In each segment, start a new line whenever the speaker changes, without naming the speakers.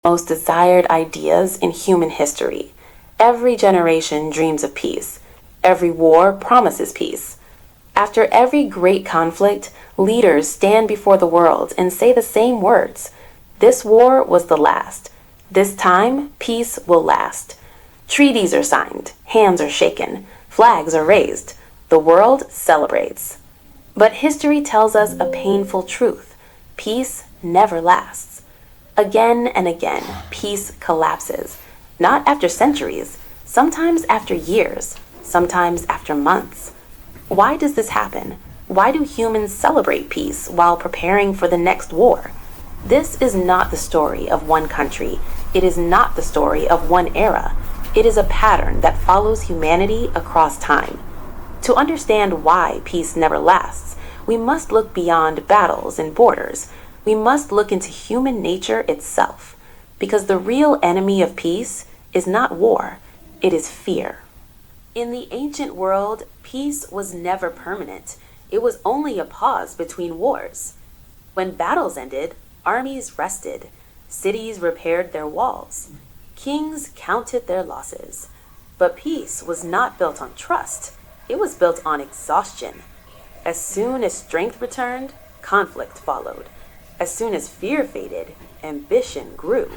Most desired ideas in human history. Every generation dreams of peace. Every war promises peace. After every great conflict, leaders stand before the world and say the same words. This war was the last. This time, peace will last. Treaties are signed, hands are shaken, flags are raised. The world celebrates. But history tells us a painful truth. Peace never lasts. Again and again, peace collapses. Not after centuries, sometimes after years, sometimes after months. Why does this happen? Why do humans celebrate peace while preparing for the next war? This is not the story of one country. It is not the story of one era. It is a pattern that follows humanity across time. To understand why peace never lasts, we must look beyond battles and borders. We must look into human nature itself, because the real enemy of peace is not war, it is fear. In the ancient world, peace was never permanent. It was only a pause between wars. When battles ended, armies rested, cities repaired their walls, kings counted their losses. But peace was not built on trust, it was built on exhaustion. As soon as strength returned, conflict followed. As soon as fear faded, ambition grew.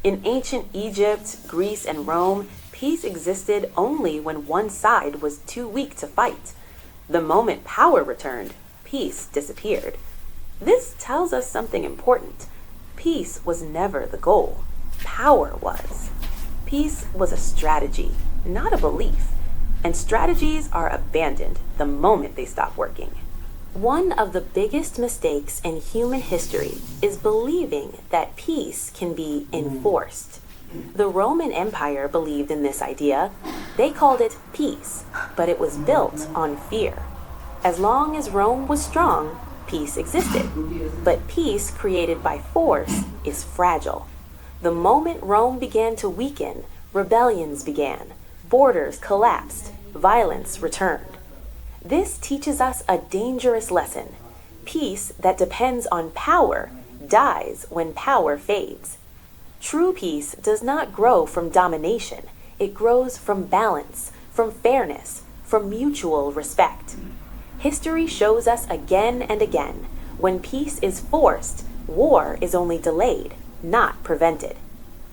In ancient Egypt, Greece, and Rome, peace existed only when one side was too weak to fight. The moment power returned, peace disappeared. This tells us something important. Peace was never the goal. Power was. Peace was a strategy, not a belief. And strategies are abandoned the moment they stop working. One of the biggest mistakes in human history is believing that peace can be enforced. The Roman Empire believed in this idea. They called it peace, but it was built on fear. As long as Rome was strong, peace existed. But peace created by force is fragile. The moment Rome began to weaken, rebellions began, borders collapsed, violence returned. This teaches us a dangerous lesson. Peace that depends on power dies when power fades. True peace does not grow from domination. It grows from balance, from fairness, from mutual respect. History shows us again and again, when peace is forced, war is only delayed, not prevented.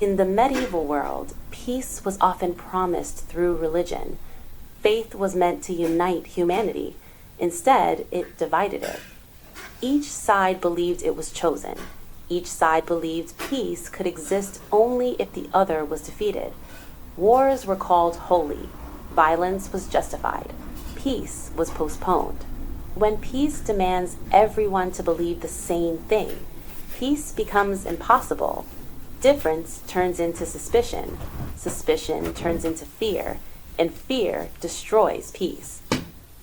In the medieval world, peace was often promised through religion. Faith was meant to unite humanity. Instead, it divided it. Each side believed it was chosen. Each side believed peace could exist only if the other was defeated. Wars were called holy. Violence was justified. Peace was postponed. When peace demands everyone to believe the same thing, peace becomes impossible. Difference turns into suspicion. Suspicion turns into fear. And fear destroys peace.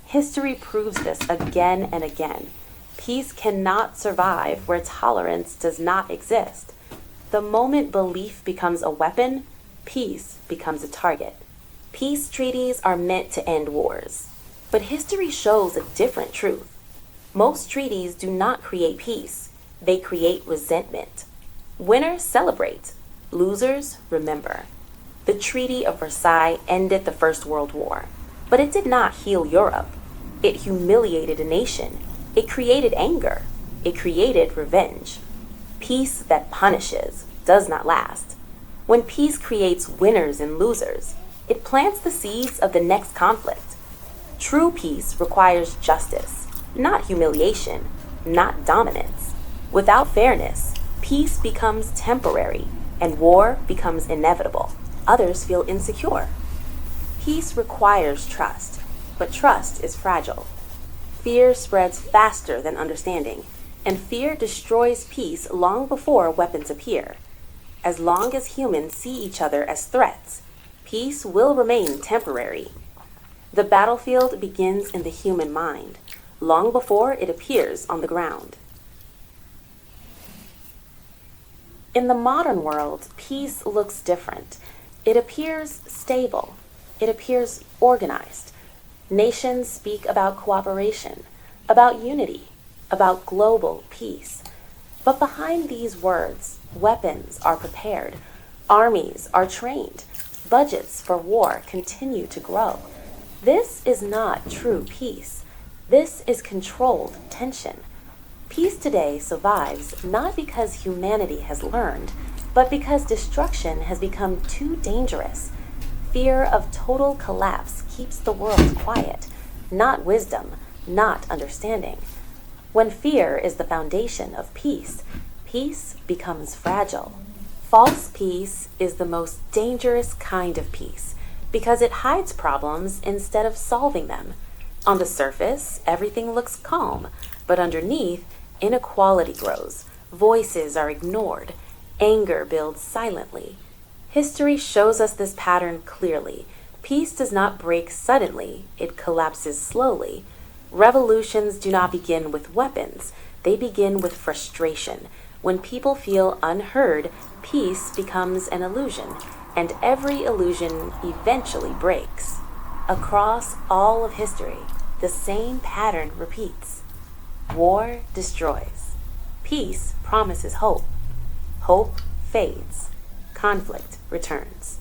History proves this again and again. Peace cannot survive where tolerance does not exist. The moment belief becomes a weapon, peace becomes a target. Peace treaties are meant to end wars. But history shows a different truth. Most treaties do not create peace. They create resentment. Winners celebrate. Losers remember. The Treaty of Versailles ended the First World War, but it did not heal Europe. It humiliated a nation. It created anger. It created revenge. Peace that punishes does not last. When peace creates winners and losers, it plants the seeds of the next conflict. True peace requires justice, not humiliation, not dominance. Without fairness, peace becomes temporary and war becomes inevitable. Others feel insecure. Peace requires trust, but trust is fragile. Fear spreads faster than understanding, and fear destroys peace long before weapons appear. As long as humans see each other as threats, peace will remain temporary. The battlefield begins in the human mind, long before it appears on the ground. In the modern world, peace looks different. It appears stable. It appears organized. Nations speak about cooperation, about unity, about global peace. But behind these words, Weapons are prepared. Armies are trained. Budgets for war continue to grow. This is not true peace. This is controlled tension. Peace today survives not because humanity has learned, but because destruction has become too dangerous. Fear of total collapse keeps the world quiet, not wisdom, not understanding. When fear is the foundation of peace, peace becomes fragile. False peace is the most dangerous kind of peace because it hides problems instead of solving them. On the surface, everything looks calm, but underneath, inequality grows, voices are ignored, anger builds silently. History shows us this pattern clearly. Peace does not break suddenly, it collapses slowly. Revolutions do not begin with weapons, they begin with frustration. When people feel unheard, peace becomes an illusion, and every illusion eventually breaks. Across all of history, the same pattern repeats. War destroys. Peace promises hope. Hope fades. Conflict returns.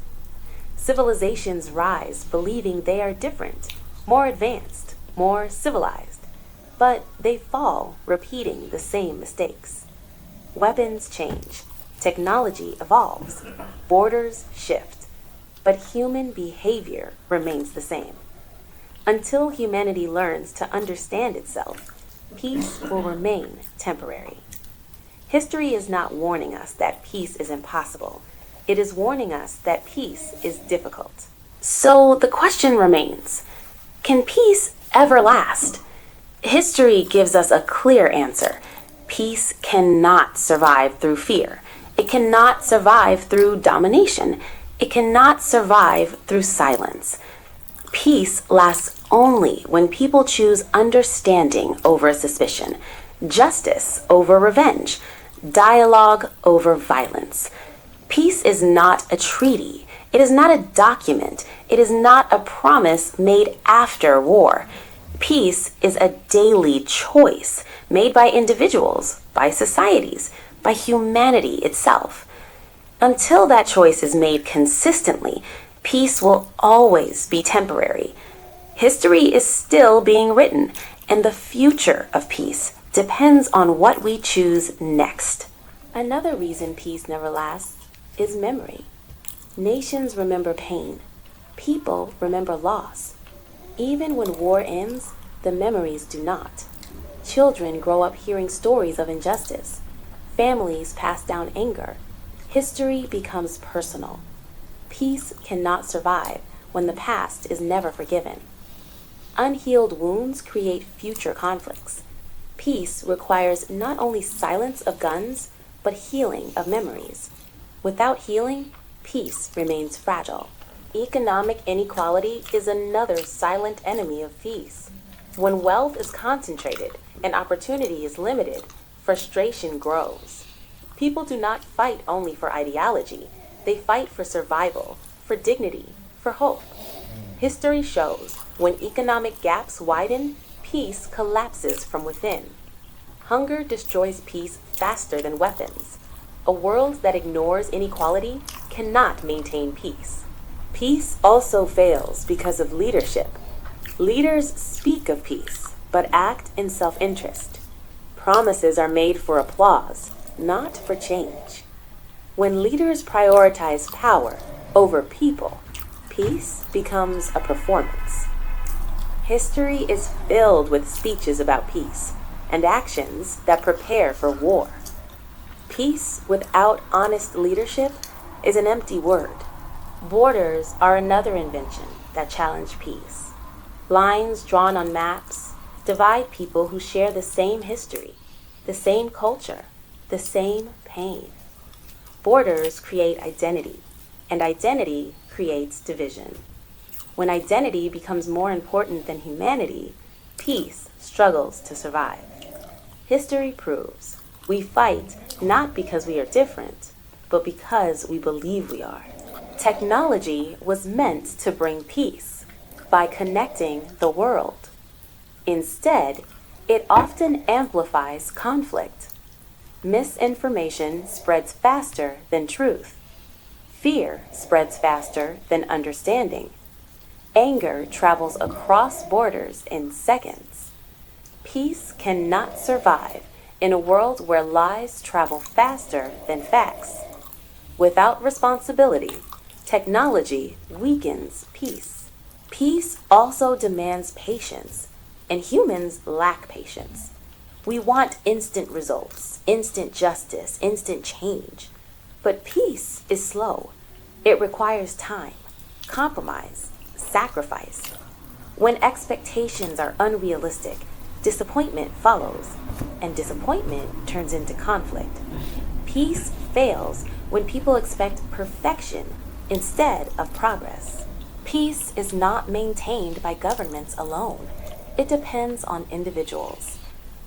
Civilizations rise believing they are different, more advanced, more civilized, but they fall repeating the same mistakes. Weapons change. Technology evolves. Borders shift. But human behavior remains the same. Until humanity learns to understand itself, peace will remain temporary. History is not warning us that peace is impossible. It is warning us that peace is difficult. So the question remains, can peace ever last? History gives us a clear answer. Peace cannot survive through fear. It cannot survive through domination. It cannot survive through silence. Peace lasts only when people choose understanding over suspicion, justice over revenge, dialogue over violence. Peace is not a treaty. It is not a document. It is not a promise made after war. Peace is a daily choice made by individuals, by societies, by humanity itself. Until that choice is made consistently, peace will always be temporary. History is still being written, and the future of peace depends on what we choose next. Another reason peace never lasts is memory. Nations remember pain. People remember loss. Even when war ends, the memories do not. Children grow up hearing stories of injustice. Families pass down anger. History becomes personal. Peace cannot survive when the past is never forgiven. Unhealed wounds create future conflicts. Peace requires not only silence of guns, but healing of memories. Without healing, peace remains fragile. Economic inequality is another silent enemy of peace. When wealth is concentrated and opportunity is limited, frustration grows. People do not fight only for ideology. They fight for survival, for dignity, for hope. History shows when economic gaps widen, peace collapses from within. Hunger destroys peace faster than weapons. A world that ignores inequality cannot maintain peace. Peace also fails because of leadership. Leaders speak of peace, but act in self-interest. Promises are made for applause, not for change. When leaders prioritize power over people, peace becomes a performance. History is filled with speeches about peace and actions that prepare for war. Peace without honest leadership is an empty word. Borders are another invention that challenge peace. Lines drawn on maps divide people who share the same history, the same culture, the same pain. Borders create identity, and identity creates division. When identity becomes more important than humanity, peace struggles to survive. History proves we fight not because we are different, but because we believe we are. Technology was meant to bring peace by connecting the world. Instead, it often amplifies conflict. Misinformation spreads faster than truth. Fear spreads faster than understanding. Anger travels across borders in seconds. Peace cannot survive in a world where lies travel faster than facts. Without responsibility, technology weakens peace. Peace also demands patience, and humans lack patience. We want instant results, instant justice, instant change. But peace is slow. It requires time, compromise, sacrifice. When expectations are unrealistic, disappointment follows, and disappointment turns into conflict. Peace fails when people expect perfection instead of progress. Peace is not maintained by governments alone. It depends on individuals.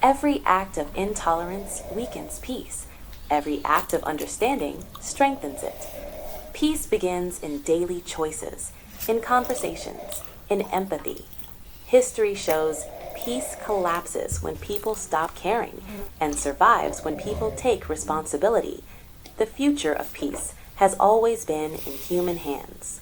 Every act of intolerance weakens peace. Every act of understanding strengthens it. Peace begins in daily choices, in conversations, in empathy. History shows peace collapses when people stop caring and survives when people take responsibility. The future of peace has always been in human hands.